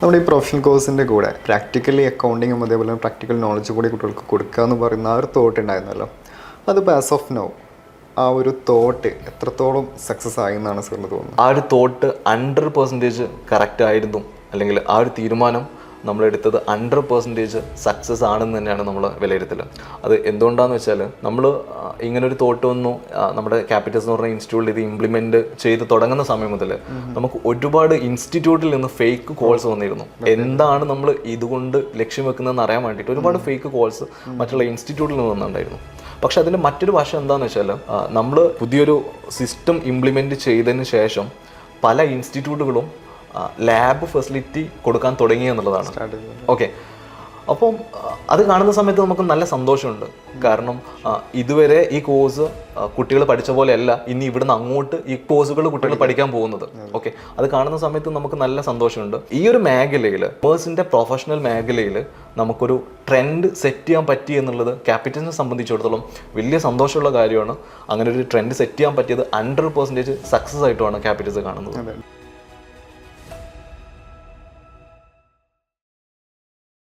നമ്മുടെ ഈ പ്രൊഫഷണൽ കോഴ്സിൻ്റെ കൂടെ പ്രാക്ടിക്കലി അക്കൗണ്ടിങ്ങും അതേപോലെ പ്രാക്ടിക്കൽ നോളജ് കൂടി കുട്ടികൾക്ക് കൊടുക്കുക എന്ന് പറയുന്ന ആ ഒരു തോട്ട് ഉണ്ടായിരുന്നല്ലോ, അതിപ്പോൾ ആസ് ഓഫ് നൗ ആ ഒരു തോട്ട് എത്രത്തോളം സക്സസ് ആയി എന്നാണ് സാറിന് തോന്നുന്നത്? ആ ഒരു തോട്ട് 100% കറക്റ്റ് ആയിരുന്നു, അല്ലെങ്കിൽ ആ ഒരു തീരുമാനം നമ്മളെടുത്തത് 100% സക്സസ് ആണെന്ന് തന്നെയാണ് നമ്മൾ വിലയിരുത്തൽ. അത് എന്തുകൊണ്ടാണെന്ന് വെച്ചാൽ നമ്മൾ ഇങ്ങനൊരു തോട്ട് വന്നു നമ്മുടെ ക്യാപിറ്റൽസ് എന്ന് പറഞ്ഞ ഇൻസ്റ്റിറ്റ്യൂട്ടിൽ ഇത് ഇംപ്ലിമെൻറ്റ് ചെയ്ത് തുടങ്ങുന്ന സമയം മുതൽ നമുക്ക് ഒരുപാട് ഇൻസ്റ്റിറ്റ്യൂട്ടിൽ നിന്ന് ഫേക്ക് കോൾസ് വന്നിരുന്നു. എന്താണ് നമ്മൾ ഇതുകൊണ്ട് ലക്ഷ്യം വെക്കുന്നതെന്ന് അറിയാൻ വേണ്ടിയിട്ട് ഒരുപാട് ഫേക്ക് കോൾസ് മറ്റുള്ള ഇൻസ്റ്റിറ്റ്യൂട്ടിൽ നിന്ന് വന്നിട്ടുണ്ടായിരുന്നു. പക്ഷെ അതിൻ്റെ മറ്റൊരു വശം എന്താണെന്ന് വെച്ചാൽ നമ്മൾ പുതിയൊരു സിസ്റ്റം ഇംപ്ലിമെൻറ്റ് ചെയ്തതിന് ശേഷം പല ഇൻസ്റ്റിറ്റ്യൂട്ടുകളും ലാബ് ഫെസിലിറ്റി കൊടുക്കാൻ തുടങ്ങി എന്നുള്ളതാണ്. ഓക്കെ, അപ്പം അത് കാണുന്ന സമയത്ത് നമുക്ക് നല്ല സന്തോഷമുണ്ട്. കാരണം ഇതുവരെ ഈ കോഴ്സ് കുട്ടികൾ പഠിച്ച പോലെയല്ല ഇനി ഇവിടുന്ന് അങ്ങോട്ട് ഈ കോഴ്സുകൾ കുട്ടികൾ പഠിക്കാൻ പോകുന്നത്. ഓക്കെ, അത് കാണുന്ന സമയത്ത് നമുക്ക് നല്ല സന്തോഷമുണ്ട്. ഈ ഒരു മേഖലയിൽ കോഴ്സിൻ്റെ പ്രൊഫഷണൽ മേഖലയിൽ നമുക്കൊരു ട്രെൻഡ് സെറ്റ് ചെയ്യാൻ പറ്റി എന്നുള്ളത് ക്യാപിറ്റൽസിനെ സംബന്ധിച്ചിടത്തോളം വലിയ സന്തോഷമുള്ള കാര്യമാണ്. അങ്ങനെ ഒരു ട്രെൻഡ് സെറ്റ് ചെയ്യാൻ പറ്റിയത് 100% സക്സസ് ആയിട്ടുമാണ് ക്യാപിറ്റൽസ് കാണുന്നത്.